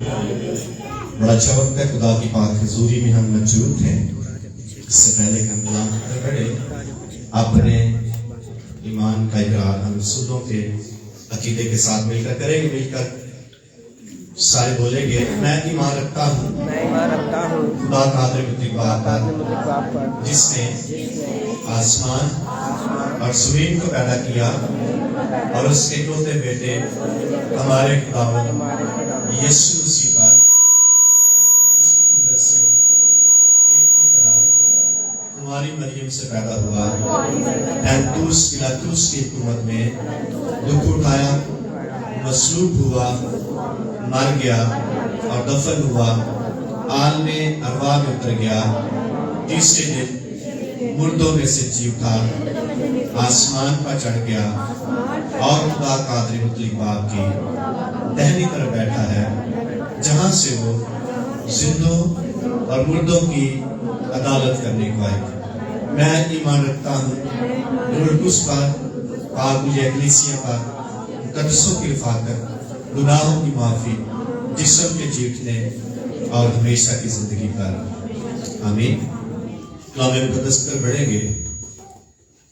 بڑا اچھا وقت ہے خدا کی پاک حضوری میں ہم موجود ہیں۔ اس سے پہلے کہ ہم کلام پڑھیں، اپنے ایمان کا اقرار ہم رسولوں کے عقیدے کے ساتھ مل کر کریں گے۔ مل کر سارے بولیں گے، میں ایمان رکھتا ہوں خدا قادر مطلق باپ پر، جس نے آسمان اور زمین کو پیدا کیا اور اس کے اکلوتے بیٹے ہمارے خداوند یسوع مسیح پر اس کی قدرت سے پیٹ میں پڑا، تمہاری مریم سے پیدا ہوا، پلاطوس کی حکومت میں دکھ اٹھایا، مصلوب ہوا، مر گیا اور دفن ہوا، عالم ارواح میں اتر گیا، تیسرے دن مردوں میں سے جی اٹھا، آسمان پر چڑھ گیا اور خدا قادر مطلق باپ کی دہنی طرف بیٹھا ہے، جہاں سے وہ زندوں اور مردوں کی عدالت کرنے کو آئے گا۔ میں ایمان رکھتا ہوں روح القدس پر، پاک اکلیسیا پر، مقدسوں کی رفاقت، گناہوں کی معافی، جسم کے جیتنے اور ہمیشہ کی زندگی پر، آمین۔ کلام مقدس پر بڑھیں گے۔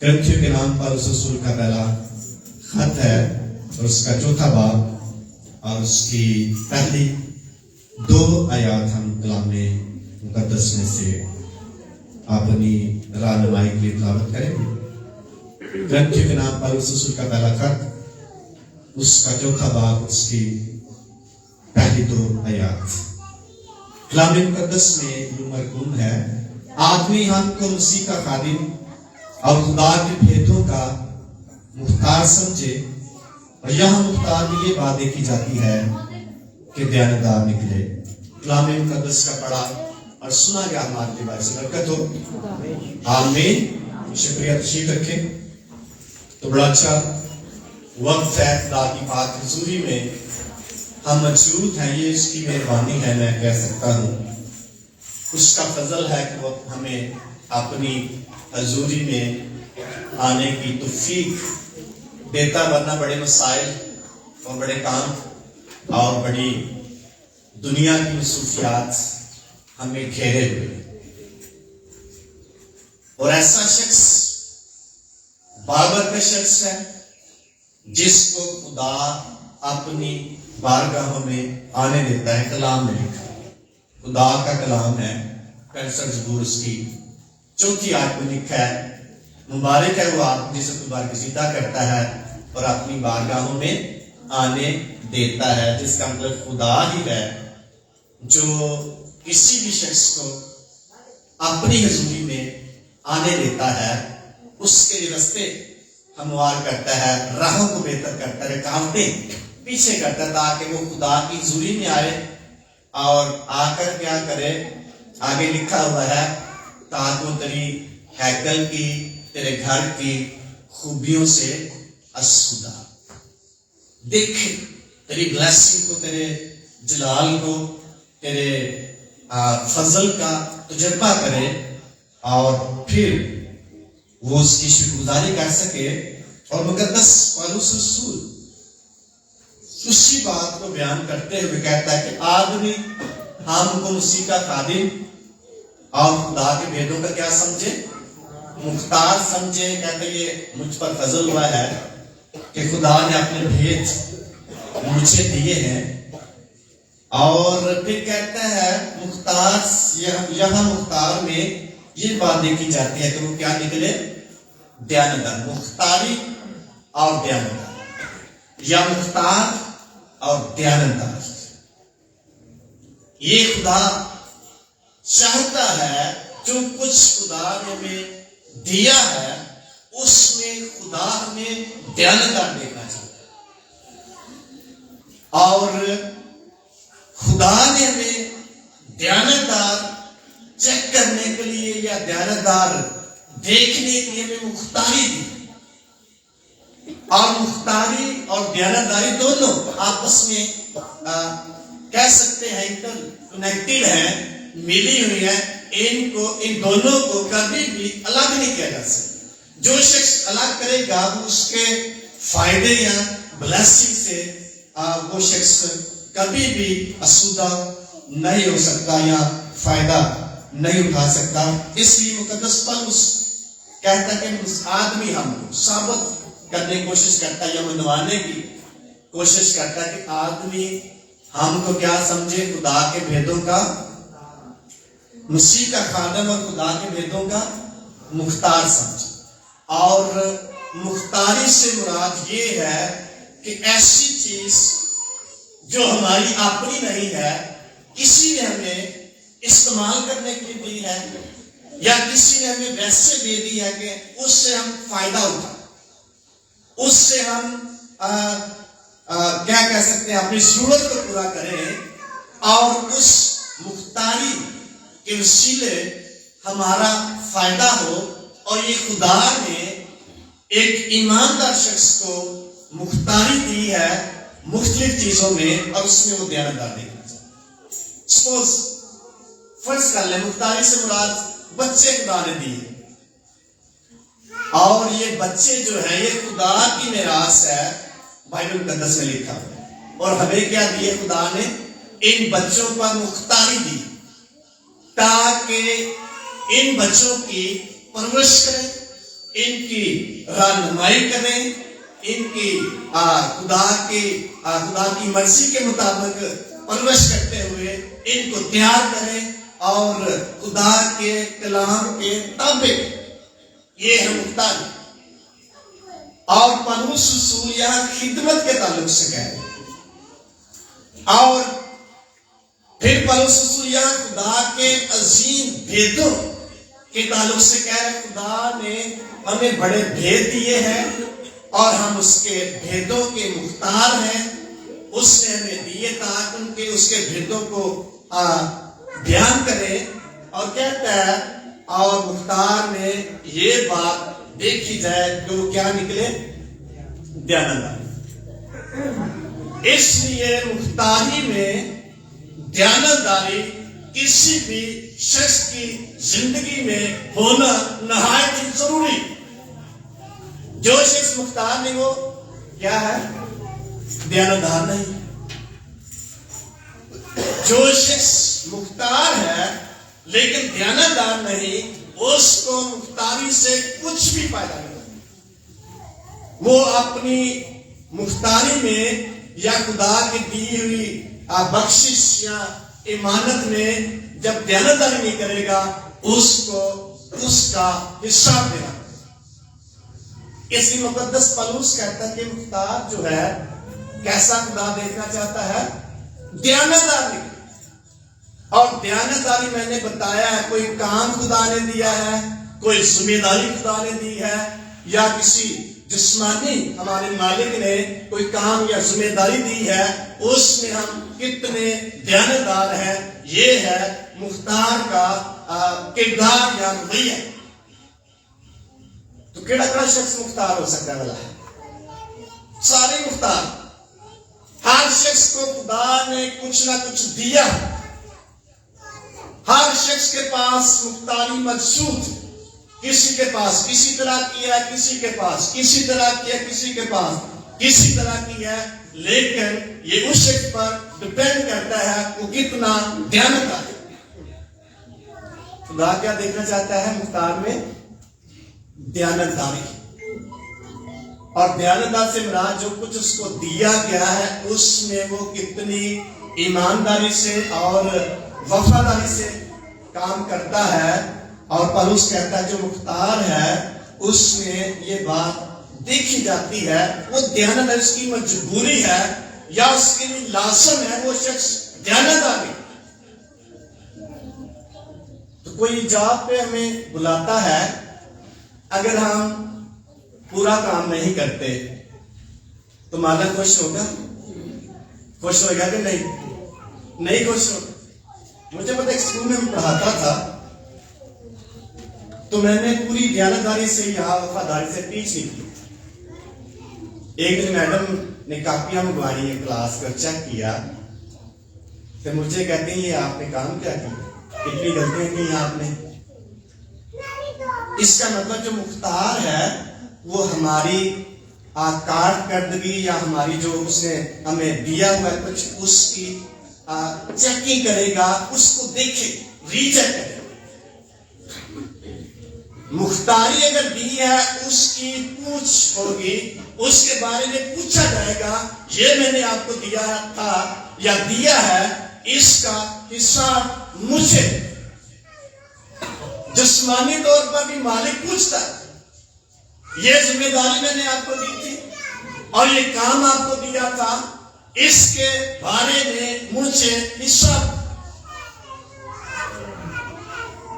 کرنتھیوں کے نام پر اس رسول کا پہلا خط ہے اور اس کا چوتھا باب اور اس کی پہلی 2 آیات ہم کلام مقدس میں سے اپنی رہنمائی کے لیے تلاوت کریں گے۔ کرنتھیوں کے نام پر اس رسول کا پہلا خط، اس کا چوتھا باب، اس کی پہلی 2 آیات۔ کلام مقدس میں یوں مرقوم ہے، آدمی ہم کو مسیح کا خادم اور خدا کے بھیدوں کا مختار سمجھے، اور یہاں مختار میں یہ بات دیکھی جاتی ہے کہ دیانتدار نکلے۔ کلام مقدس کا پڑھا اور سنا گیا ہمارے لیے باعث برکت ہو، آمین۔ شکریہ، تشریف رکھیں۔ تو بڑا اچھا وقت ہے خدا کی پاک حضوری میں ہم موجود ہیں، یہ اس کی مہربانی ہے، میں کہہ سکتا ہوں اس کا فضل ہے کہ وہ ہمیں اپنی حضوری میں آنے کی توفیق دیتا، ورنہ بڑے مسائل اور بڑے کام اور بڑی دنیا کی مصروفیات ہمیں گھیرے ہوئے، اور ایسا شخص بابر کا شخص ہے جس کو خدا اپنی بارگاہوں میں آنے دیتا ہے۔ کلام میں لکھا، خدا کا کلام ہے، 65 زبور اس کی 4 آیت میں لکھا ہے، مبارک ہے وہ آدمی جسے خدا گزیدہ کرتا ہے اور اپنی بارگاہوں میں آنے دیتا ہے، جس کا مطلب خدا ہی ہے جو کسی بھی شخص کو اپنی حضوری میں آنے دیتا ہے، اس کے لیے رستے ہموار کرتا ہے، راہوں کو بہتر کرتا ہے، رکاوٹیں پیچھے کرتا ہے، تاکہ وہ خدا کی حضوری میں آئے اور آ کر کیا کرے۔ آگے لکھا ہوا ہے، تاکہ وہ تیری ہیکل کی، تیرے گھر کی خوبیوں سے آسودہ دیکھ، تیری بلیسنگ کو، تیرے جلال کو، تیرے فضل کا تجربہ کرے، اور پھر وہ اس کی شکر گزاری کر سکے۔ اور مقدس پولس رسول اسی بات کو بیان کرتے ہوئے کہتا ہے کہ آدمی ہم کو مسیح کا خادم اور خدا کے بھیدوں کا کیا سمجھے، مختار سمجھے۔ کہتے یہ مجھ پر فضل ہوا ہے کہ خدا نے اپنے بھید مجھے دیے ہیں، اور پھر کہتا ہے مختار، یہاں مختار میں یہ بات دیکھی جاتی ہے کہ وہ کیا نکلے، دیانتدار۔ مختاری اور دیانتدار، یا مختار اور دیانتدار، یہ خدا چاہتا ہے جو کچھ خدا نے ہمیں دیا ہے اس میں خدا ہمیں دیانتدار دیکھنا چاہتا ہے، اور خدا نے ہمیں دیانتدار چیک کرنے کے لیے یا دیانتدار دیکھنے کے لیے ہمیں مختاری دی، اور مختاری اور دیانتداری دونوں آپس میں کہہ سکتے ہیں انٹر کنیکٹڈ ہیں، ملی ہوئی ہیں۔ ان دونوں کو کبھی بھی الگ نہیں کیا جا سکتا۔ جو شخص الگ کرے گا وہ اس کے فائدے یا بلیسنگ سے وہ شخص کبھی بھی اسودہ نہیں ہو سکتا یا فائدہ نہیں اٹھا سکتا. اس لیے مقدس پولس کہتا ہے کہ اس آدمی ہم کو ثابت کرنے کی کوشش کرتا ہے یا منوانے کی کوشش کرتا ہے کہ آدمی ہم کو کیا سمجھے؟ خدا کے بھیدوں کا مسیح کا خادم اور خدا کے بھیدوں کا مختار سمجھے. اور مختاری سے مراد یہ ہے کہ ایسی چیز جو ہماری اپنی نہیں ہے، کسی نے ہمیں استعمال کرنے کے لیے دی ہے یا کسی نے ہمیں ویسے دے دی ہے کہ اس سے ہم فائدہ اٹھائیں، اس سے ہم کیا کہہ سکتے ہیں اپنی ضرورت کو پورا کریں، اور اس مختاری کے وسیلے ہمارا فائدہ ہو. اور یہ خدا نے ایک ایماندار شخص کو مختاری دی ہے مختلف چیزوں میں، اور اس میں وہ دیانتدار دیکھنا چاہیے. سپوز فرض کر لیں مختاری سے مراد بچے خدا نے دیے، اور یہ بچے جو ہیں یہ خدا کی میراث ہے، بائبل مقدس میں لکھا ہے. اور ہمیں کیا دیے؟ خدا نے ان بچوں پر مختاری دی تاکہ ان بچوں کی پرورش کریں، ان کی رہنمائی کریں، ان کی خدا کی مرضی کے مطابق پرورش کرتے ہوئے ان کو تیار کریں اور خدا کے کلام کے مطابق یہ ہے مختاری. اور پولس رسول یہاں خدمت کے تعلق سے کہہ رہے ہیں، اور پھر پولس رسول یہاں خدا کے عظیم بھیدوں کے تعلق سے کہہ رہے ہیں. خدا نے ہمیں بڑے بھید دیے ہیں اور ہم اس کے بھیدوں کے مختار ہیں. اس نے ہمیں دیے تاکہ ان کے اس کے بھیدوں کو بیان کریں. اور کہتا ہے اور مختار میں یہ بات دیکھی جائے کہ وہ کیا نکلے؟ دیانتداری. اس لیے مختاری میں دیانتداری کسی بھی شخص کی زندگی میں ہونا نہایت ہی ضروری. جو شخص مختار نہیں وہ کیا ہے؟ دیانتدار نہیں. جو شخص مختار ہے لیکن دیانتدار نہیں، اس کو مختاری سے کچھ بھی فائدہ نہیں. وہ اپنی مختاری میں یا خدا کی دی ہوئی بخشش یا ایمانت میں جب دیانتداری نہیں کرے گا، اس کو اس کا حساب دینا. اس لیے مقدس پولس کہتا ہے کہ مختار جو ہے کیسا خدا دیکھنا چاہتا ہے؟ دیانتداری. اور دیانتداری میں نے بتایا ہے کوئی کام خدا نے دیا ہے، کوئی ذمہ داری خدا نے دی ہے، یا کسی جسمانی ہمارے مالک نے کوئی کام یا ذمہ داری دی ہے، اس میں ہم کتنے دیانتدار ہیں. یہ ہے مختار کا کردار یا رویہ. تو کیڑا شخص مختار ہو سکتا ہے؟ بلا سارے مختار. ہر شخص کو خدا نے کچھ نہ کچھ دیا. ہر شخص کے پاس مختاری مقصود. کسی کے پاس کسی طرح کی ہے، کسی کے پاس کسی طرح کی ہے، کسی کے پاس کسی طرح کی ہے. لیکن یہ اس شخص پر ڈپینڈ کرتا ہے وہ کتنا دیانتدار ہے. خدا کیا دیکھنا چاہتا ہے مختار میں؟ دیانتداری. اور دیانتدار سے مراد جو کچھ اس کو دیا گیا ہے اس میں وہ کتنی ایمانداری سے اور وفاداری سے کام کرتا ہے. اور پولس کہتا ہے جو مختار ہے اس میں یہ بات دیکھی جاتی ہے، وہ دیانتدار اس کی مجبوری ہے یا اس کے لیے لازم ہے وہ شخص دیانتداری. تو کوئی جاب پہ ہمیں بلاتا ہے، اگر ہم پورا کام نہیں کرتے تو مالک خوش ہوگا؟ خوش ہوگا کہ نہیں خوش ہوگا. مجھے پتہ ایک اسکول میں پڑھاتا تھا تو میں نے پوری دیانتداری سے یا وفاداری سے ٹیچ نہیں کی. ایک دن میڈم نے کاپیاں منگوائی ہیں کلاس کا، چیک کیا تو مجھے کہتے ہیں یہ آپ نے کام کیا کیا، اتنی غلطیاں کی آپ نے. اس کا مطلب جو مختار ہے وہ ہماری کارڈ کردگی یا ہماری جو اس نے ہمیں دیا ہوا ہے کچھ اس کی چیکنگ کرے گا، اس کو دیکھے، ری چیک کرے گا۔ مختاری اگر دی ہے اس کی پوچھ ہوگی، اس کے بارے میں پوچھا جائے گا یہ میں نے آپ کو دیا تھا یا دیا ہے، اس کا حساب مجھے۔ جسمانی طور پر بھی مالک پوچھتا ہے یہ ذمہ داری میں نے آپ کو دی تھی اور یہ کام آپ کو دیا تھا، اس کے بارے میں مجھے حساب۔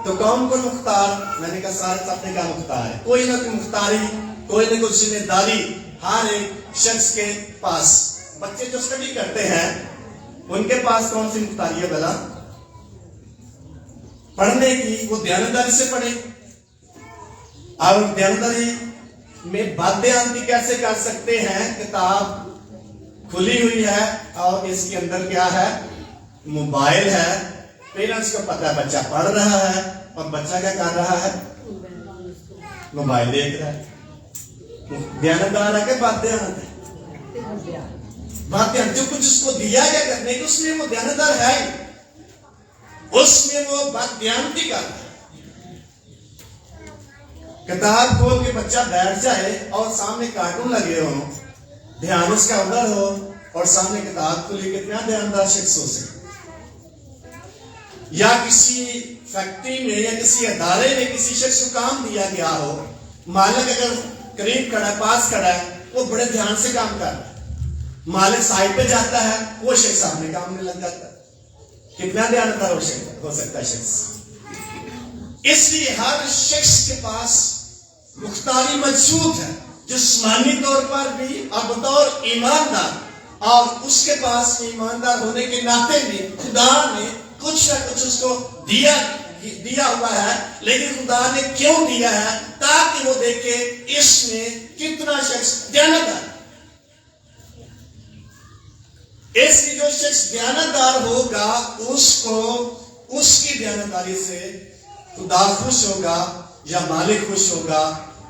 تو کون کو مختار؟ میں نے کہا سارے اپنے کا مختار ہے، کوئی نہ کوئی مختاری، کوئی نہ کوئی ذمہ داری ہر ایک شخص کے پاس۔ بچے جو اسٹڈی کرتے ہیں ان کے پاس کون سی مختاری ہے بھلا؟ پڑھنے کی، وہ دیانتداری سے پڑھے۔ اور دیانتداری میں بادیانتی کیسے کر سکتے ہیں؟ کتاب کھلی ہوئی ہے اور اس کے اندر کیا ہے؟ موبائل ہے۔ پیرنٹس کو پتا ہے بچہ پڑھ رہا ہے اور بچہ کیا کر رہا ہے؟ موبائل دیکھ رہا ہے۔ دیانتدار ہے کہ بادیانت ہے؟ بادیانت۔ جو کچھ اس کو دیا گیا کرنے کی اس میں وہ دیانتدار ہے ہی، اس میں وہ بادیانتی کر رہا ہے۔ کتاب کھول کے بچہ بیٹھ جائے اور سامنے کارٹون لگے ہوں، دھیان اس کا ادھر ہو اور سامنے کتاب کھلی، کتنا دیانتدار شخص ہو سکے؟ یا کسی فیکٹری میں یا کسی ادارے میں کسی شخص کو کام دیا گیا ہو، مالک اگر قریب کھڑا ہے، پاس کھڑا ہے، وہ بڑے دھیان سے کام کر رہا ہے، مالک سائڈ پہ جاتا ہے، وہ شخص اپنے کام میں لگ جاتا ہے۔ کتنا دیانتدار ہو سکتا ہے شخص؟ اس لیے ہر شخص کے پاس مختاری موجود ہے، جسمانی طور پر بھی اور بطور ایماندار، اور اس کے پاس ایماندار ہونے کے ناطے بھی خدا نے کچھ نہ کچھ اس کو دیا ہوا ہے۔ لیکن خدا نے کیوں دیا ہے؟ تاکہ وہ دیکھے اس میں کتنا شخص دیانتدار ہے۔ اس لیے جو شخص دیانتدار ہوگا اس کو اس کی دیانتداری سے خدا خوش ہوگا یا مالک خوش ہوگا،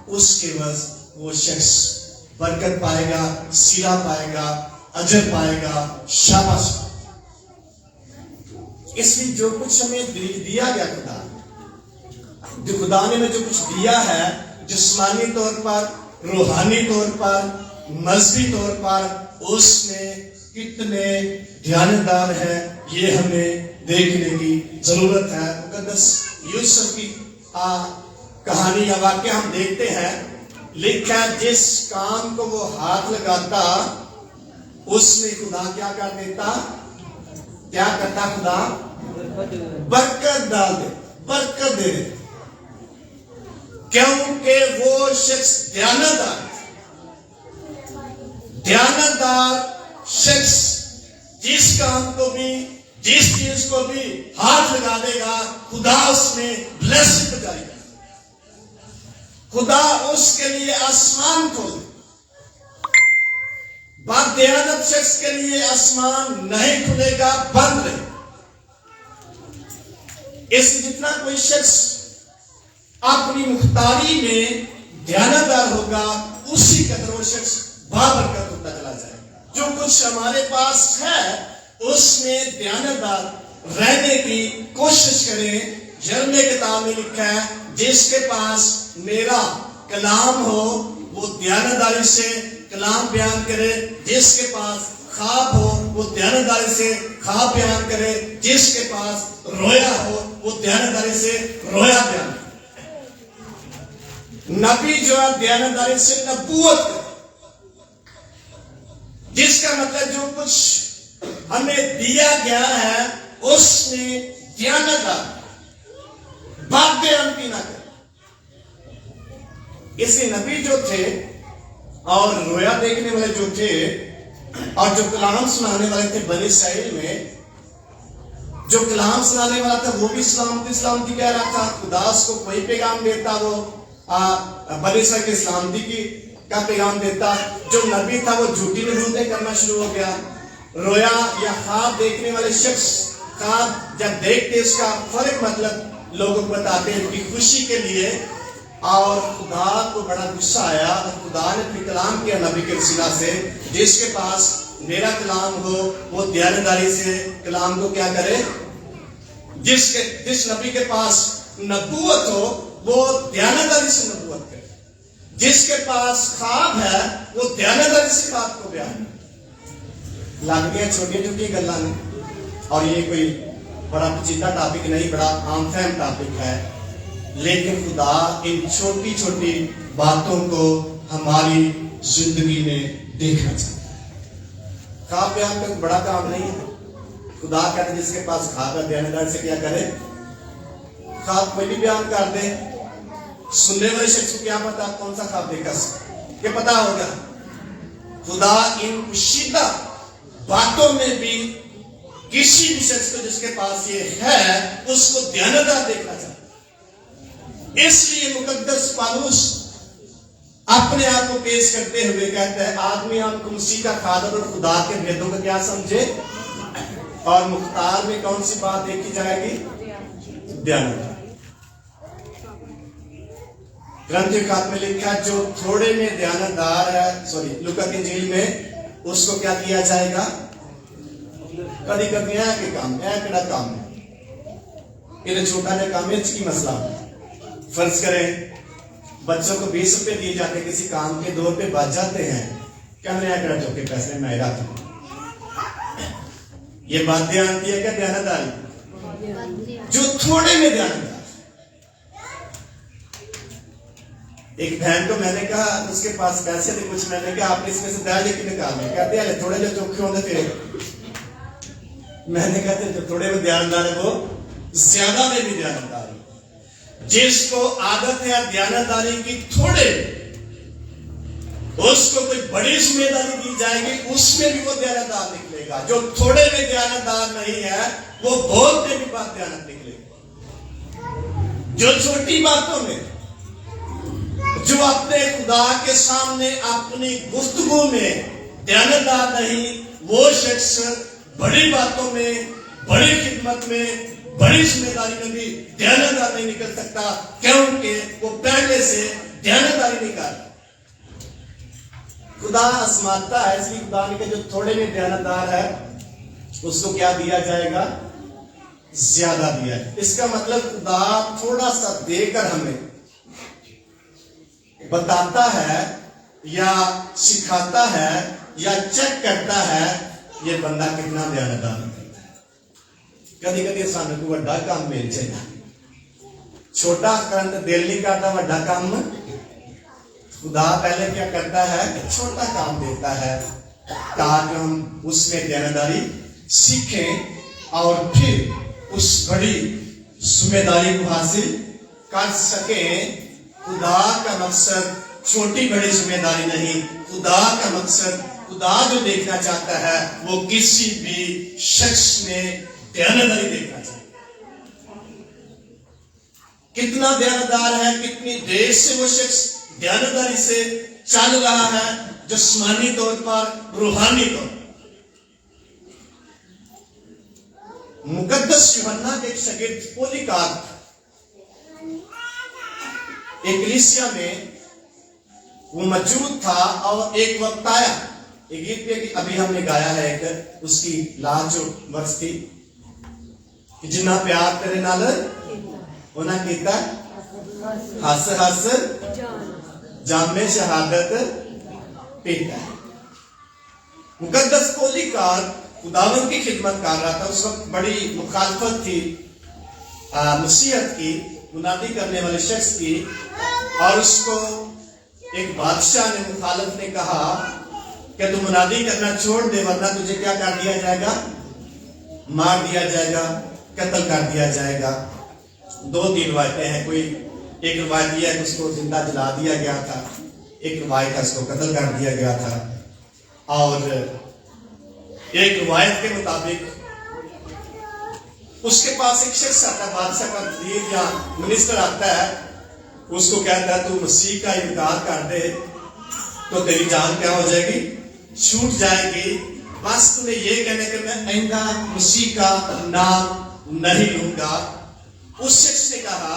اس کے وجہ وہ شخص برکت پائے گا، سیرا پائے گا، اجر پائے گا، شاباش۔ اس لیے جو کچھ ہمیں دیا گیا خدا نے ہمیں جو کچھ دیا ہے، جسمانی طور پر، روحانی طور پر، مذہبی طور پر، اس میں کتنے دیانتدار ہیں یہ ہمیں دیکھنے کی ضرورت ہے۔ مقدس یوسف کی کہانی یا واقعہ ہم دیکھتے ہیں، لکھا جس کام کو وہ ہاتھ لگاتا اس میں خدا کیا کر دیتا؟ کیا کرتا خدا؟ برکت ڈال دے، برکت دے دے، کیونکہ وہ شخص دیانتدار شخص جس کام کو بھی، جس چیز کو بھی ہاتھ لگا دے گا، خدا اس میں بلیسنگ پہنچائے گا، خدا اس کے لیے آسمان کھولے۔ بدیانت شخص کے لیے آسمان نہیں کھلے گا، بند رہے۔ اس جتنا کوئی شخص اپنی مختاری میں دیانتدار ہوگا، اسی قدر وہ شخص بابرکت ہوتا چلا جائے گا۔ جو کچھ ہمارے پاس ہے اس میں دیانتدار رہنے کی کوشش کریں۔ یرمیہ کتاب میں لکھا ہے جس کے پاس میرا کلام ہو وہ دیانتداری سے کلام بیان کرے، جس کے پاس خواب ہو وہ دیانتداری سے خواب بیان کرے، جس کے پاس رویا ہو وہ دیانتداری سے رویا بیان کرے۔ نبی جو ہے دیانتداری سے نبوت کرے، جس کا مطلب جو کچھ ہمیں دیا گیا ہے اس میں دیانتدار، بددیانتی نہ کرے۔ اسی نبی جو تھے اور رویا دیکھنے والے جو تھے اور جو کلام سنانے والے تھے بنی اسرائیل میں، جو کلام سنانے والا تھا وہ بھی سلامتی کہہ رہا تھا، خدا اس کو کوئی پیغام دیتا، وہ بنی اسرائیل کی سلامتی کا پیغام دیتا۔ جو نبی تھا وہ جھوٹی نبوتیں کرنا شروع ہو گیا۔ رویا یا خواب دیکھنے والے شخص خواب جب دیکھتے اس کا فرق مطلب لوگوں کو بتاتے ہیں، ان کی خوشی کے لیے اور خدا کو بڑا غصہ آیا اور خدا نے پھر کلام کیا نبی کے وسیلہ سے، جس کے پاس میرا کلام ہو وہ دیانتداری سے کلام کو کیا کرے، جس نبی کے پاس نبوت ہو وہ دیانتداری سے نبوت کرے، جس کے پاس خواب ہے وہ دیانتداری سے خواب کو بیان کرے۔ لگتی ہیں چھوٹی چھوٹی گلاں نے، اور یہ کوئی بڑا پیچیدہ ٹاپک نہیں، بڑا عام فہم ٹاپک ہے، لیکن خدا ان چھوٹی چھوٹی باتوں کو ہماری زندگی میں دیکھنا چاہتا ہے۔ خواب بیان کا بڑا کام نہیں ہے۔ خدا کہتے ہیں جس کے پاس خواب ہے دیانتداری سے کیا کرے، خواب کوئی بھی بیان کر دے، سننے والے شخص کو کیا پتا کون سا خواب دیکھا، کہ پتا ہوگا۔ خدا ان پوشیدہ باتوں میں بھی کسی بھی شخص کو جس کے پاس یہ ہے اس کو دیانتدار دیکھنا چاہتا ہے۔ اس لیے مقدس پالوس اپنے آپ کو پیش کرتے ہوئے کہتا ہے آدمی آپ کو مسیح کا خادم اور خدا کے بھیدوں کا کیا سمجھے، اور مختار میں کون سی بات دیکھی جائے گی، دیانتدار۔ گرنتھ خات میں لکھا جو تھوڑے میں دیانتدار ہے، لوکا کی انجیل میں اس کو کیا کیا جائے گا، کدی کدی ہے کہ کام ہے کہڑا کام ہے، یہ چھوٹا جا کام ہے کی مسئلہ۔ فرض کریں بچوں کو 20 روپے دیے جاتے کسی کام کے دور پہ بچ جاتے ہیں، کیا میں کہڑا چوکے پیسے میں رہا تھا، یہ بات دیانتی ہے کیا دیانتداری، جو تھوڑے میں دیانتدار۔ ایک بہن کو میں نے کہا اس کے پاس پیسے تھے کچھ، میں نے کہا آپ نے اس میں سے دیا لیکن نکالے، کہتے ہیں تھوڑے جو چوکھے ہوتے تھے، میں نے کہا جو تھوڑے میں دیانتدار ہے وہ زیادہ میں بھی دیانتدار ہے۔ جس کو عادت ہے دیانتداری کی تھوڑے، اس کو کوئی بڑی ذمہ داری دی جائے گی اس میں بھی وہ دیانتدار نکلے گا۔ جو تھوڑے میں دیانتدار نہیں ہے وہ بہت میں بھی بات دیانت نکلے گا۔ جو چھوٹی باتوں میں، جو اپنے خدا کے سامنے اپنی گفتگو میں دیانتدار نہیں، وہ شخص بڑی باتوں میں، بڑی خدمت میں، بڑی ذمہ داری میں بھی دیانتدار نہیں نکل سکتا، کیونکہ وہ پہلے سے دیانتداری نہیں کرتا۔ خدا آزماتا ہے، اس لیے خدا نے کہا جو تھوڑے میں دیانتدار ہے اس کو کیا دیا جائے گا، زیادہ دیا ہے۔ اس کا مطلب خدا تھوڑا سا دے کر ہمیں بتاتا ہے یا سکھاتا ہے یا چیک کرتا ہے یہ بندہ کتنا دیانتدار کرتا ہے۔ کدی کدی سانو کو بڑا کام مل جائے، چھوٹا کرن دل نہیں کرتا، بڑا کام خدا پہلے کیا کرتا ہے کہ چھوٹا کام دیتا ہے تاکہ ہم اس میں دیانتداری سیکھیں اور پھر اس بڑی ذمہ داری کو حاصل کر سکیں۔ خدا کا مقصد چھوٹی بڑی ذمہ داری نہیں، خدا کا مقصد، خدا جو دیکھنا چاہتا ہے وہ کسی بھی شخص میں دیانتداری دیکھنا چاہتا ہے۔ کتنا دیانتدار ہے، کتنی دیر سے وہ شخص دیانتداری سے چل رہا ہے، جسمانی طور پر، روحانی طور پر۔ مقدس یوحنا کے ایک شاگرد پولیکارپ ایک کلیسیا میں وہ موجود تھا، اور ایک وقت آیا، ایک گیت پہ ابھی ہم نے گایا ہے ایک، اس کی لاج جو ورس تھی کہ جنہ پیار کرے نال انہاں کیتا ہس ہس جام شہادت پیتا ہے۔ مقدس پولیکارپ خداوند کی خدمت کر رہا تھا، اس وقت بڑی مخالفت تھی مسیحیت کی، منادی کرنے والے شخص کی، اور اس کو ایک بادشاہ نے، مخالف نے کہا کہ تو منادی کرنا چھوڑ دے ورنہ تجھے کیا کر دیا جائے گا، مار دیا جائے گا، قتل کر دیا جائے گا۔ دو تین روایتیں ہیں، کوئی ایک روایت یہ ہے کہ اس کو زندہ جلا دیا گیا تھا، ایک روایت ہے اس کو قتل کر دیا گیا تھا، اور ایک روایت کے مطابق اس کے پاس ایک شخص آتا ہے، بادشاہ کا وزیر یا منسٹر آتا ہے، اس کو کہتا ہے تو مسیح کا انکار کر دے تو تیری جان کیا ہو جائے گی، چھوٹ جائے گی، بس تمہیں یہ کہنے کہ میں آئندہ مسیح کا نام نہیں لوں گا۔ اس شخص نے کہا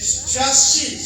86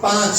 5।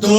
2।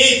1।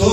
2,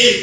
1।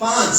5।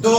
2,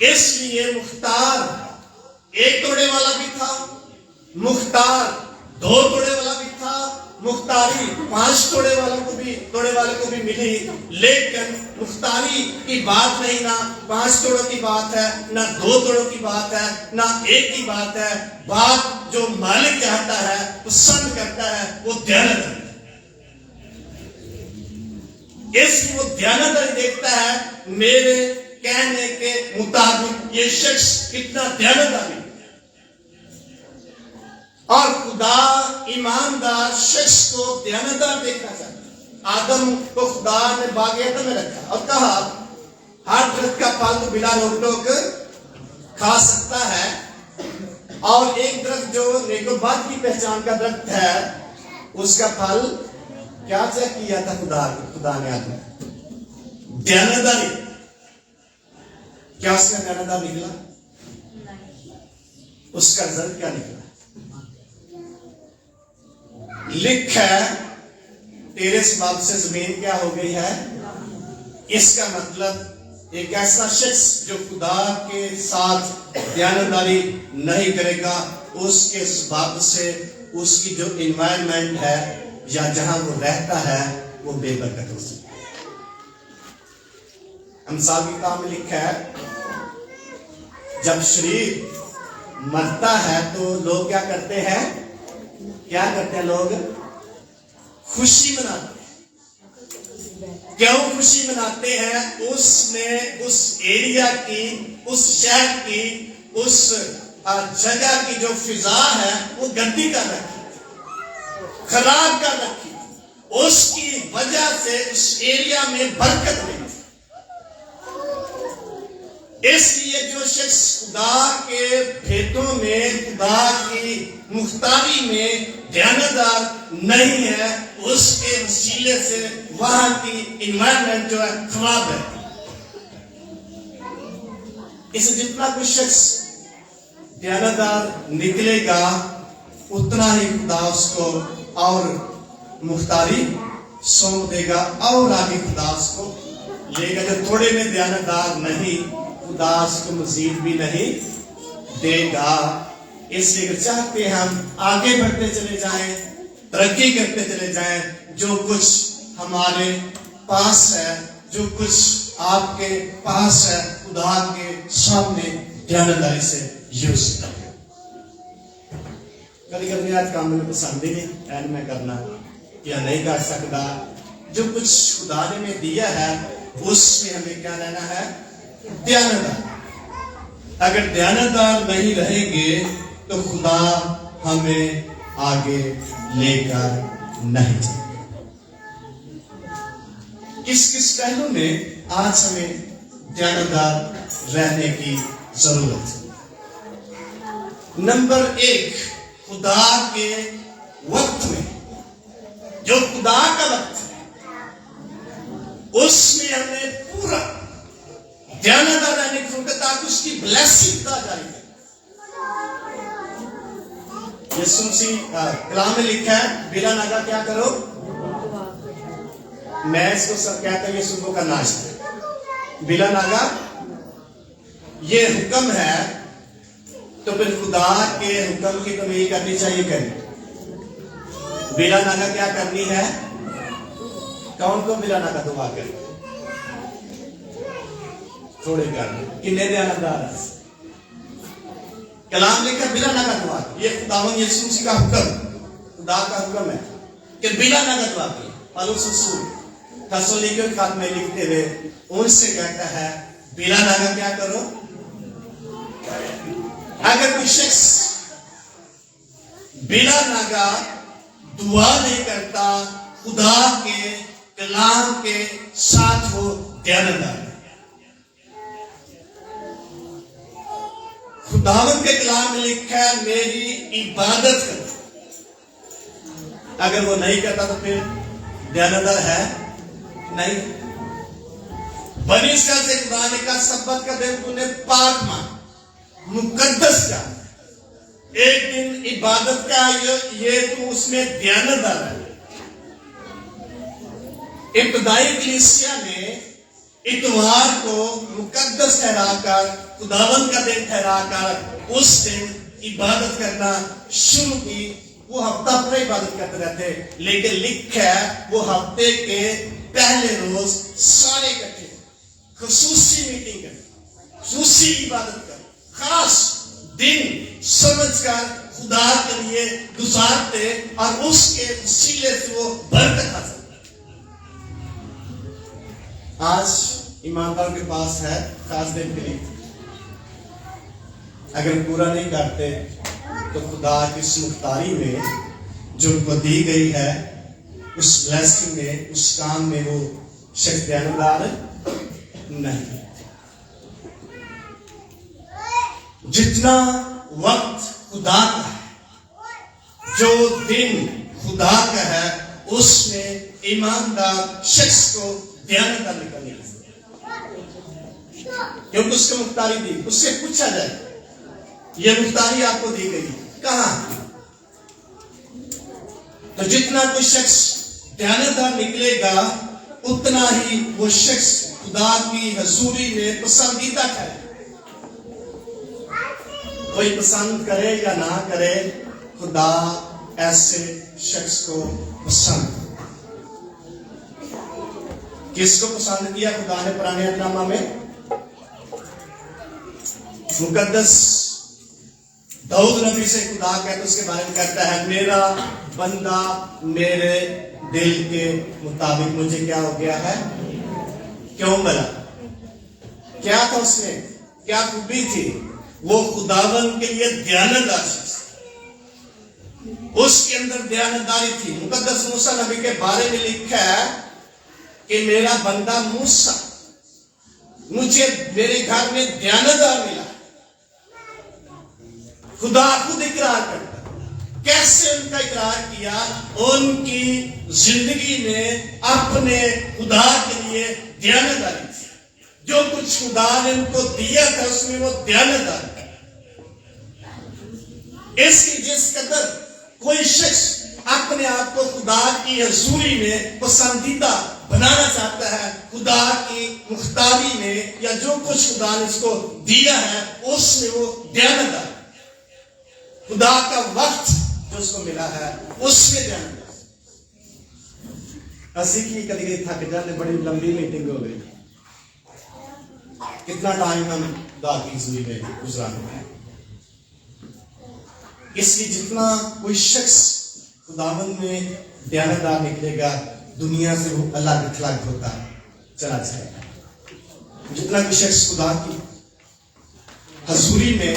اس لیے مختار 1 توڑے والا بھی تھا، مختار 2 توڑے والا بھی تھا، مختاری 5 توڑے والے کو بھی ملی، لیکن مختاری کی بات نہیں، نہ 5 توڑوں کی بات ہے، نہ 2 توڑوں کی بات ہے، نہ 1 کی بات ہے۔ بات جو مالک چاہتا ہے، پسند کرتا ہے، وہ دیانت ہے۔ اس کی وہ دیانت دیکھتا ہے، میرے کہنے کے مطابق یہ شخص کتنا دیانتدار ہے۔ اور خدا ایماندار شخص کو دیانتدار دیکھنا چاہتا ہے۔ آدم کو خدا نے باغ عدن میں رکھا اور کہا ہر درخت کا پھل تو بلا روک ٹوک کھا سکتا ہے، اور ایک درخت جو نیک و بد کی پہچان کا درخت ہے، اس کا پھل کیا چیک کیا تھا خدا نے آدم دیانتداری۔ کیا اس کا دیانتدار نکلا؟ اس کا رزلٹ کیا نکلا؟ لکھا ہے تیرے سبب سے زمین کیا ہو گئی ہے۔ اس کا مطلب ایک ایسا شخص جو خدا کے ساتھ دیانتداری نہیں کرے گا، اس کے سبب سے اس کی جو انوائرمنٹ ہے یا جہاں وہ رہتا ہے وہ بے برکت ہو سکتا ہے۔ امثال کی کتاب میں لکھا ہے جب شریر مرتا ہے تو لوگ کیا کرتے ہیں؟ لوگ خوشی مناتے ہیں۔ کیوں خوشی مناتے ہیں؟ اس نے اس ایریا کی، اس شہر کی، اس جگہ کی جو فضا ہے وہ گندی کر رکھی، خراب کر رکھی، اس کی وجہ سے اس ایریا میں برکت نہیں۔ اس لیے جو شخص خدا کے بھیتوں میں، خدا کی مختاری میں دیانتدار نہیں ہے، اس کے وسیلے سے وہاں کی انوائرمنٹ جو ہے خراب ہے۔ اسے جتنا کوئی شخص دیانتدار نکلے گا، اتنا ہی خدا اس کو اور مختاری سونپ دے گا، اور آگے خدا اس کو لے گا۔ جو تھوڑے میں دیانتدار نہیں، خدا اس کو مزید بھی نہیں دے گا۔ اس لیے اگر چاہتے ہیں ہم آگے بڑھتے چلے جائیں، ترقی کرتے چلے جائیں، جو کچھ ہمارے پاس ہے، جو کچھ آپ کے پاس ہے، خدا کے سامنے دیانتداری سے یوز کریں۔ کبھی کبھی آج کام میں پسند ہی نہیں اینڈ میں کرنا یا نہیں کر سکتا۔ جو کچھ خدا نے میں دیا ہے اس میں ہمیں کیا رہنا ہے؟ دیانتدار۔ اگر دیانتدار نہیں رہیں گے تو خدا ہمیں آگے لے کر نہیں جائے۔ کس پہلو میں آج ہمیں دیانتدار رہنے کی ضرورت ہے؟ نمبر 1، خدا کے وقت میں، جو خدا کا وقت ہے اس میں ہمیں پورا دیانتدار رہنے کی ضرورت ہے، تاکہ اس کی بلیسنگ خدا جاری ہے۔ یسوع مسیح کلام میں لکھا ہے بلا ناگا کیا کرو؟ میں اس کو سب کہتا ہوں یہ صبح کا ناشتہ بلا ناگا یہ حکم ہے، تو پھر خدا کے حکم کی تمہیں یہ کرنی چاہیے کریں۔ بلا ناگا کیا کرنی ہے؟ کون کو بلا ناگا دعا کریں؟ تھوڑے کرنے کنے دیانتدار ہے؟ کلام لکھا بلا ناگا دعا، یہ خداوند یسوع مسیح کا حکم، خدا کا حکم ہے کہ بلا ناگا دعا کی۔ پالوس رسول تسالونیکیوں کے خط میں لکھتے ہوئے ان سے کہتا ہے بلا ناگا کیا کرو؟ اگر کوئی شخص بلا ناگا دعا نہیں کرتا، خدا کے کلام کے ساتھ وہ دیانتدار ہے۔ خداوند کے کلام میں لکھا ہے میری عبادت کرو، اگر وہ نہیں کرتا تو پھر دیانتدار ہے نہیں۔ بنی اسرائیل سے خدا نے کہا سبت کا دن تو نے پاک مان، مقدس کا، ایک دن عبادت کا، یہ تو اس میں دیانتدار ہے۔ ابتدائی کلیسیا نے اتوار کو مقدس ٹھہرا کر، خداوند کا دن ٹھہرا کر اس دن عبادت کرنا شروع کی۔ وہ ہفتہ پر عبادت کرتے رہتے، لیکن لکھا ہے وہ ہفتے کے پہلے روز سارے اکٹھے خصوصی میٹنگ کریں، خصوصی عبادت کریں، خاص دن سمجھ کر خدا کے لیے گزارتے اور اس کے وسیلے سے وہ برکت حاصل کرتے۔ آج ایمانداروں کے پاس ہے خاص دن کے لیے، اگر پورا نہیں کرتے تو خدا کی اس مختاری میں جو ان کو دی گئی ہے، اس بلیسنگ میں، اس کام میں وہ شخص دیانتدار نہیں۔ جتنا وقت خدا کا ہے، جو دن خدا کا ہے، اس میں ایماندار شخص کو دیانتدار نکلنی ہے، کیونکہ اس کو مختاری دی۔ اس سے پوچھا جائے یہ مختاری آپ کو دی گئی کہاں؟ تو جتنا کوئی شخص دیانتدار نکلے گا اتنا ہی وہ شخص خدا کی حضوری میں پسندیدہ ٹھہرے۔ کوئی پسند کرے یا نہ کرے، خدا ایسے شخص کو پسند۔ کس کو پسند کیا خدا نے پرانے عہد نامہ میں؟ مقدس داؤد نبی سے خدا کہتا، اس کے بارے میں کہتا ہے، میرا بندہ میرے دل کے مطابق مجھے کیا ہو گیا ہے؟ کیوں بلا؟ کیا تھا اس میں؟ کیا خوبی تھی؟ وہ خداوند کے لیے دیانتدار شخص، اس کے اندر دیانتداری تھی۔ مقدس موسیٰ نبی کے بارے میں لکھا ہے کہ میرا بندہ موسیٰ، مجھے میرے گھر میں دیانتدار ملا۔ خدا خود اقرار کرتا، کیسے ان کا اقرار کیا؟ ان کی زندگی میں اپنے خدا کے لیے دیانتداری تھی، جو کچھ خدا نے ان کو دیا تھا اس میں وہ دیانتدار تھا۔ اس کی جس قدر کوئی شخص اپنے آپ کو خدا کی حضوری میں پسندیدہ بنانا چاہتا ہے، خدا کی مختاری میں، یا جو کچھ خدا نے اس کو دیا ہے اس میں وہ دیانتدار، خدا کا وقت جو اس کو ملا ہے اس میں دیانتدار۔ ہنسی کی کبھی کبھی تھک جاتے، بڑی لمبی میٹنگ ہو گئی، کتنا ٹائم ہم خدا کی حضوری میں گزارتے ہیں۔ اس لیے جتنا کوئی شخص خداوند میں دیانتدار نکلے گا، دنیا سے وہ الگ تھلگ ہوتا چلا جائے گا۔ جتنا کوئی شخص خدا کی حضوری میں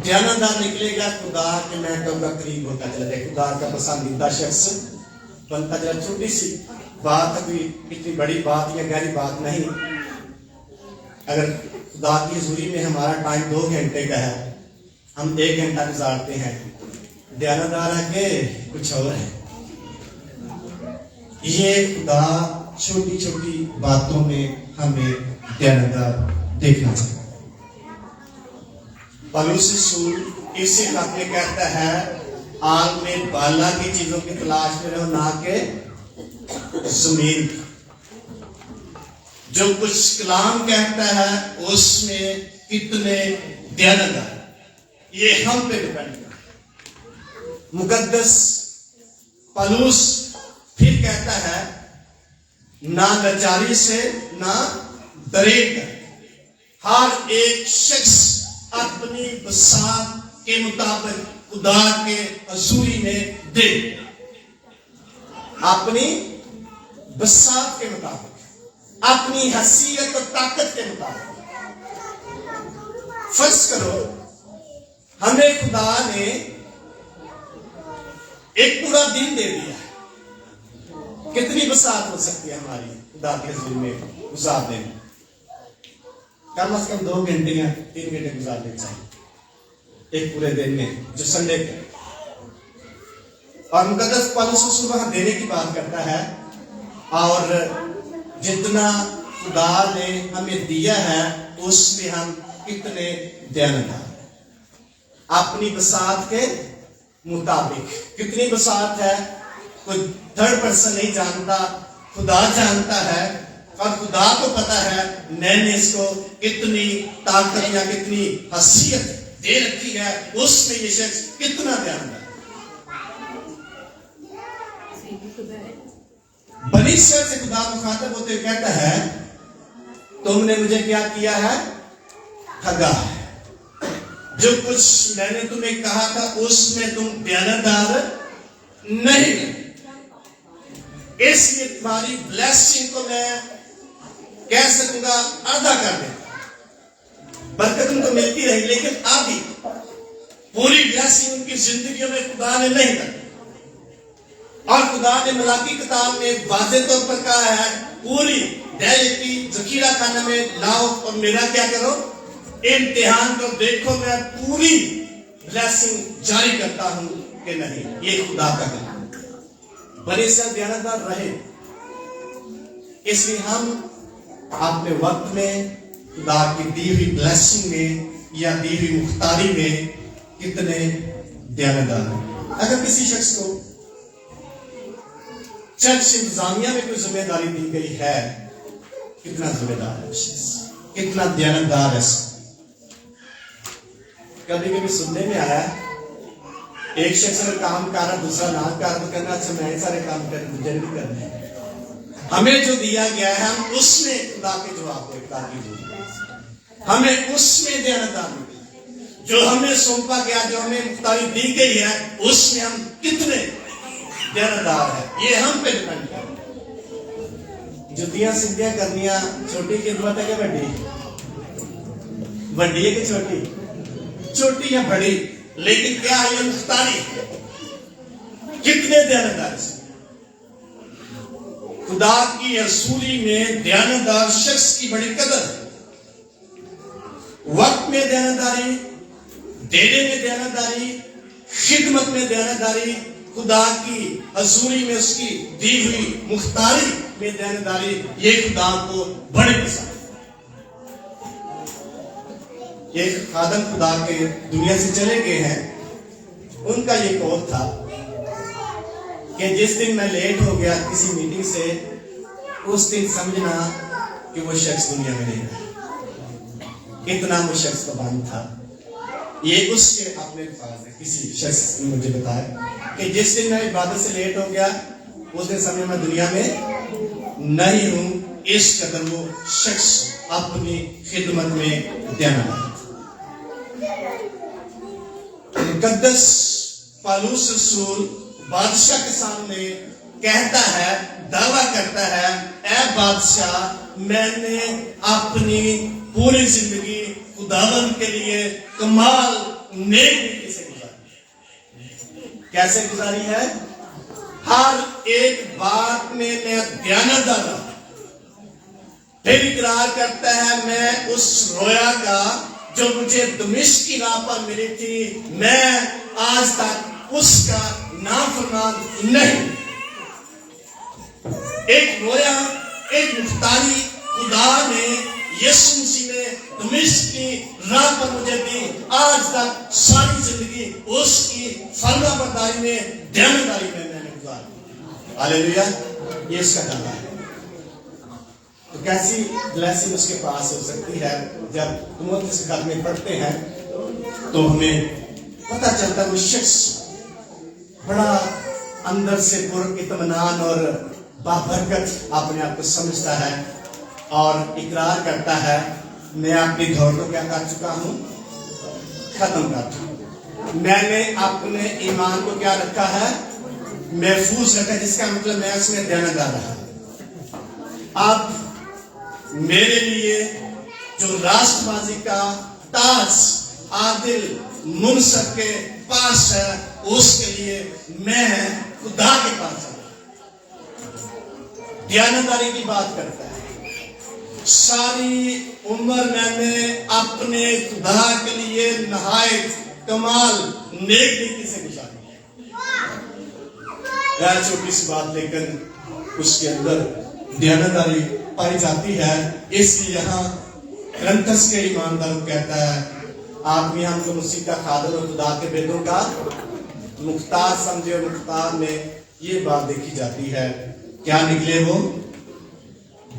دیانتدار نکلے گا، خدا کے محکم کا قریب ہوتا چلا جائے، خدا کا پسندیدہ شخص بنتا چلا۔ چھوٹی سی بات ہے، کوئی اتنی بڑی بات یا گہری بات نہیں۔ اگر خدا کی حضوری میں ہمارا ٹائم 2 گھنٹے کا ہے، ہم 1 گھنٹہ گزارتے ہیں، دیانتدار ہے کہ کچھ اور ہے؟ یہ خدا چھوٹی چھوٹی باتوں میں ہمیں دیانتدار دیکھنا چاہیے۔ پولس رسول اسی خط میں کہتا ہے، عالم بالا کی چیزوں کی تلاش میں رہو، نہ کہ زمین کی۔ جو کچھ کلام کہتا ہے اس میں کتنے دیانتدار، یہ ہم پہ ڈپینڈ کرتا ہے۔ مقدس پولس پھر کہتا ہے، نہ لاچاری سے نہ دریغ کر، ہر ایک شخص اپنی بساط کے مطابق خدا کے حضوری میں دے، اپنی بساط کے مطابق، اپنی حیثیت اور طاقت کے مطابق۔ فرض کرو ہمیں خدا نے ایک پورا دن دے دیا، کتنی بساط ہو سکتی ہے ہماری خدا کے حضور میں گزار دینے؟ کم از کم 2 گھنٹے یا 3 گھنٹے گزار دینا چاہیے ایک پورے دن میں، جو سنڈے کا۔ اور مقدس پولس رسول وہاں دینے کی بات کرتا ہے، اور جتنا خدا نے ہمیں دیا ہے اس میں ہم کتنے دیانتدار ہیں، اپنی بساط کے مطابق۔ کتنی بساط ہے کوئی 3rd پرسن نہیں جانتا، خدا جانتا ہے۔ اور خدا کو پتا ہے میں نے اس کو کتنی طاقت یا کتنی حیثیت دے رکھی ہے، اس میں یہ شخص کتنا دھیان ہے۔ بنی اسرائیل سے خدا مخاطب ہوتے ہوئے کہتا ہے تم نے مجھے کیا کیا ہے؟ ٹھگا ہے۔ جو کچھ میں نے تمہیں کہا تھا اس میں تم دیانتدار نہیں، اس لیے تمہاری بلیسنگ کو میں کہہ سکوں گا آدھا کر دیں، برکت ان کو ملتی رہی لیکن آدھی، پوری بلیسنگ ان کی زندگیوں میں خدا نے نہیں کر۔ اور خدا نے ملاکی کتاب میں واضح طور پر کہا ہے پوری دہلیتی ذخیرہ خانہ میں لاؤ اور میرا کیا کرو؟ امتحان کو دیکھو میں پوری بلیسنگ جاری کرتا ہوں کہ نہیں۔ یہ خدا کا کلام، بنی اسرائیل دیانتدار رہے، اس لیے ہم اپنے وقت میں خدا کی دی ہوئی بلیسنگ میں یا دی ہوئی مختاری میں کتنے دیانتدار ہیں۔ اگر کسی شخص کو چرچ انتظامیہ میں کوئی ذمہ داری دی گئی ہے، کتنا ذمہ دار ہے، کتنا دیانتدار ہے۔ کبھی کبھی سننے میں آیا ایک شخص اگر کام کر رہا دوسرا نہ کر رہا تو کہنا اچھا میں سارے کام کر مجھے بھی کرنے ہیں۔ ہمیں جو دیا گیا ہے ہم اس میں خدا کے جواب کو اختیار کیجیے، ہمیں اس میں دیانتدار ملے، جو ہمیں سونپا گیا، جو ہمیں مختاری دی گئی ہے اس میں ہم کتنے دیانتدار ہے، یہ ہم پہ ڈیپینڈ کریں۔ جتیاں سیدھیاں کرنیاں چھوٹی خدمت ہے کہ بڑی؟ بڑی ہے کہ چھوٹی؟ چھوٹی یا بڑی، لیکن کیا ہے یہ مختاری، کتنے دیانتدار سے خدا کی رسولی میں دیانتدار شخص کی بڑی قدر ہے۔ وقت میں دیانتداری، دینے میں دیانتداری، خدمت میں دیانتداری، خدا کی حضوری میں اس کی دی ہوئی مختاری میں دیانتداری، یہ خدا کو بڑے پسند ہے۔ یہ خادم خدا کے دنیا سے چلے گئے ہیں، ان کا یہ قول تھا کہ جس دن میں لیٹ ہو گیا کسی میٹنگ سے اس دن سمجھنا کہ وہ شخص دنیا میں نہیں رہا، اتنا وہ شخص پابند تھا۔ یہ اس کے اپنے الفاظ ہیں، کسی شخص نے مجھے بتایا کہ جس دن میں عبادت سے لیٹ ہو گیا اس دن سمجھنا میں دنیا میں نہیں ہوں، اس قدر وہ شخص اپنی خدمت میں دیانتدار۔ مقدس پالوس رسول بادشاہ کے سامنے کہتا ہے، دعویٰ کرتا ہے، اے بادشاہ میں نے اپنی پوری زندگی خداوند کے لیے کمال نیک نیکی سے گزاری۔ کیسے گزاری ہے؟ ہر ایک بات میں دیانتدار رہا۔ پھر اقرار کرتا ہے میں اس رویا کا جو مجھے دمشق کی راہ پر ملی تھی میں آج تک اس کا نافرمان نہیں۔ ایک رویا، ایک مختاری خدا نے یسوع مسیح نے دمشق کی راہ پر مجھے دی، آج تک ساری زندگی اس کی فرما برداری میں دیانتداری میں نے گزاری۔ ہاللیلویا، یہ اس کا دعویٰ ہے۔ تو کیسی بلیسنگ اس کے پاس ہو سکتی ہے؟ جب تموتھیوس کے خط میں پڑھتے ہیں تو ہمیں پتہ چلتا ہے وہ شخص بڑا اندر سے پر اطمینان اور بابرکت اپنے آپ کو سمجھتا ہے اور اقرار کرتا ہے میں اپنی دوڑ کو کیا کر چکا ہوں؟ ختم کر چکا ہوں۔ میں نے اپنے ایمان کو کیا رکھا ہے؟ محفوظ رکھا، جس کا مطلب میں اس میں دیانتدار رہا۔ اب میرے لیے جو راست بازی کا تاج عادل منصف کے پاس ہے اس کے لیے میں خدا کے پاس جاؤں۔ دیانتداری کی بات کرتا ہے، ساری عمر میں نے اپنے خدا کے لیے نہایت کمال نیک نیکی سے گزاری۔ چھوٹی سی بات لیکن اس کے اندر دیانتداری پائی جاتی ہے۔ اس لیے یہاں کرنتھس کے ایماندار کہتا ہے آدمی ہم کو مسیح کا خادم اور خدا کے بیٹوں کا مختار سمجھے، اور مختار میں یہ بات دیکھی جاتی ہے کیا نکلے وہ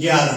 11।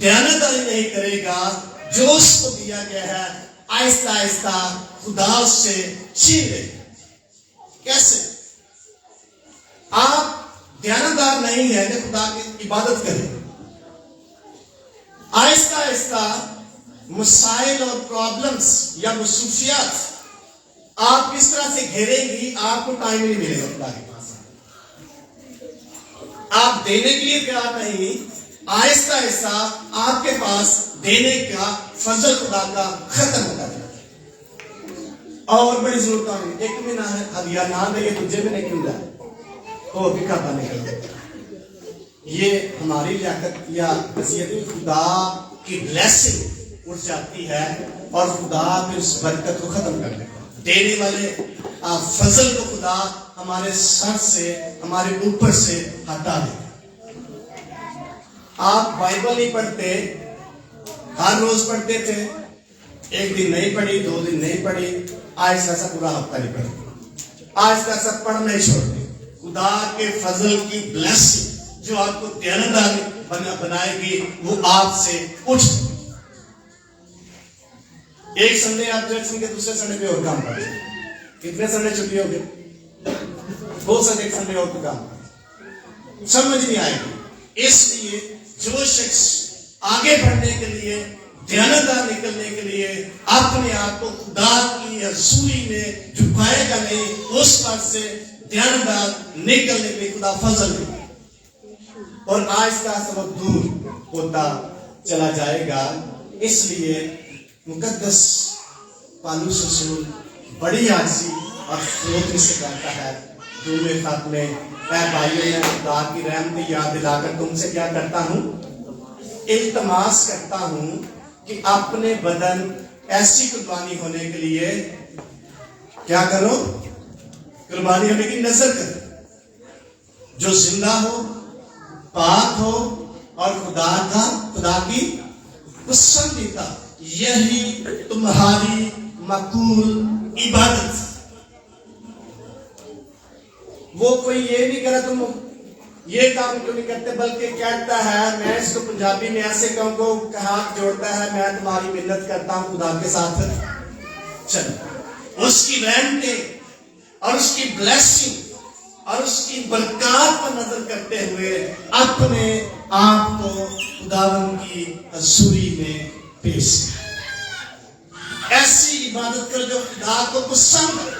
دیانتداری نہیں کرے گا جو اس کو دیا گیا ہے، آہستہ آہستہ خدا اس سے چھین لے گا۔ کیسے؟ آپ دیانتدار نہیں ہے کہ خدا کی عبادت کریں، آہستہ آہستہ مسائل اور پرابلمز یا مصروفیات آپ کس طرح سے گھیریں گی، آپ کو ٹائم نہیں ملے گا خدا کے پاس۔ آپ دینے کے لیے تیار نہیں، آہستہ آہستہ آپ کے پاس دینے کا فضل خدا کا ختم ہوتا ہے۔ اور بڑی ضرورت ہے، ایک مہینہ ہے ہدیہ نہ دے تجھے میں نہیں کیوں جائے وہ بکا پانے کا، یہ ہماری لیاقت یا حیثیت خدا کی بلیسنگ اٹھ جاتی ہے اور خدا پھر اس برکت کو ختم کر دیتا ہے۔ دینے والے فضل کو خدا ہمارے سر سے، ہمارے اوپر سے ہٹا دیتا۔ آپ بائبل نہیں پڑھتے، ہر روز پڑھتے تھے، ایک دن نہیں پڑھی، 2 دن نہیں پڑھی، آہستہ سا پورا ہفتہ نہیں پڑھتے، آہستہ سا پڑھنا ہی چھوڑتے۔ خدا کے فضل کی بلیسنگ جو آپ کو دیانتدار بنائے گی وہ آپ سے اٹھ۔ ایک سنڈے آپ چرچ کے دوسرے سنڈے پہ اور کام کرتے ہیں، کتنے سنڈے چھٹی ہو گئے؟ 2 سنڈے، ایک سنڈے اور پہ کام کرتے، سمجھ نہیں آئے گی۔ اس لیے جو شخص آگے بڑھنے کے لیے، دیانتدار نکلنے کے لیے اپنے آپ کو خدا کی حضوری میں جھکائے گا نہیں، اس پر سے دیانتدار نکلنے کے لیے خدا فضل دے اور آہستہ آہستہ وہ دور ہوتا چلا جائے گا۔ اس لیے مقدس پالوس رسول بڑی عاجزی اور خلوص سے کہتا ہے دوسرے خط میں، اے بھائیو میں خدا کی رحمت یاد دلا کر تم سے کیا کرتا ہوں؟ التماس کرتا ہوں کہ اپنے بدن ایسی قربانی ہونے کے لیے کیا کرو؟ قربانی ہونے کی نظر کرو جو زندہ ہو، پاک ہو اور خدا کی پسندیدہ، یہی تمہاری مقبول عبادت۔ وہ کوئی یہ نہیں کرا تم یہ کام کیوں نہیں کرتے، بلکہ کہتا ہے، میں اس کو پنجابی میں ایسے کہوں کو ہاتھ جوڑتا ہے، میں تمہاری منت کرتا ہوں خدا کے ساتھ چلو۔ اس کی رحمتیں اور اس کی بلیسنگ اور اس کی برکات پر نظر کرتے ہوئے اپنے آپ کو خداوند کی حضوری میں پیش کر۔ ایسی عبادت کر جو خدا کو پسند ہے۔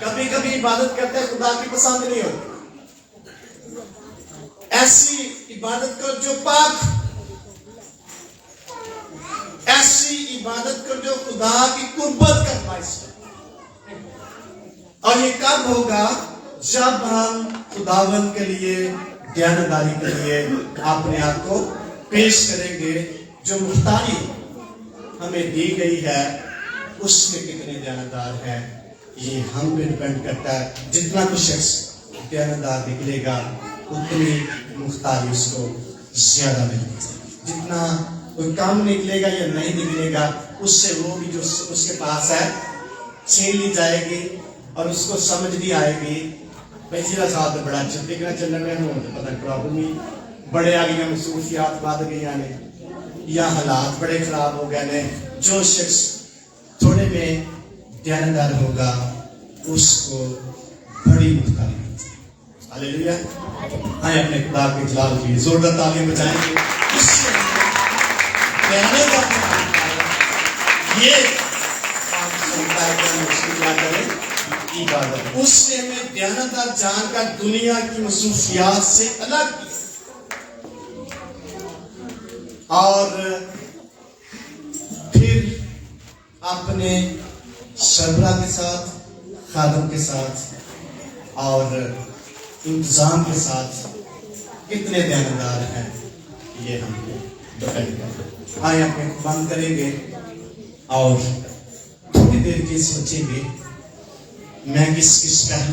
کبھی کبھی عبادت کرتے ہیں خدا کی پسند نہیں ہوتی۔ ایسی عبادت کر جو پاک، ایسی عبادت کر جو خدا کی قربت کا باعث ہے۔ اور یہ کب ہوگا؟ جب ہم خداوند کے لیے، دیانتداری کے لیے اپنے آپ کو پیش کریں گے۔ جو مختاری ہمیں دی گئی ہے اس میں کتنے دیانتدار ہیں یہ ہم پہ ڈیپینڈ کرتا ہے۔ جتنا کوئی شخص دیانتدار نکلے گا اتنی مختاری اس کو زیادہ ملے گی۔ جتنا کوئی کام نکلے گا یا نہیں نکلے گا اس سے وہ بھی جو اس کے پاس ہے چھین لی جائے گی اور اس کو سمجھ نہیں آئے گی۔ پہلا ساتھ بڑا اچھا دیکھنا چلنے میں ہوں پتہ پرابلم ہی بڑے آ گئی، مصروفیات بات گئی نے یا حالات بڑے خراب ہو گئے نے۔ جو شخص تھوڑے میں دیانتدار ہوگا اس کو بڑی مختاری ملتی ہے۔ ہاللیلویا۔ آئے اپنے خدا کے جلال کی زوردار تعلیم بچائیں گے۔ اس سے دیانتدار یہ آپ سنتا ہے کہ ہم اس کی کیا کریں؟ عبادت۔ اس نے ہمیں دیانتدار جان کر دنیا کی مصروفیات سے الگ کیا اور پھر اپنے سربراہ کے ساتھ، خادم کے ساتھ اور انتظام کے ساتھ کتنے دیانتدار ہیں یہ ہم ڈیپینڈ کریں۔ آئے اپنے بند کریں گے اور تھوڑی دیر کے سوچیں گے میں کس پہلو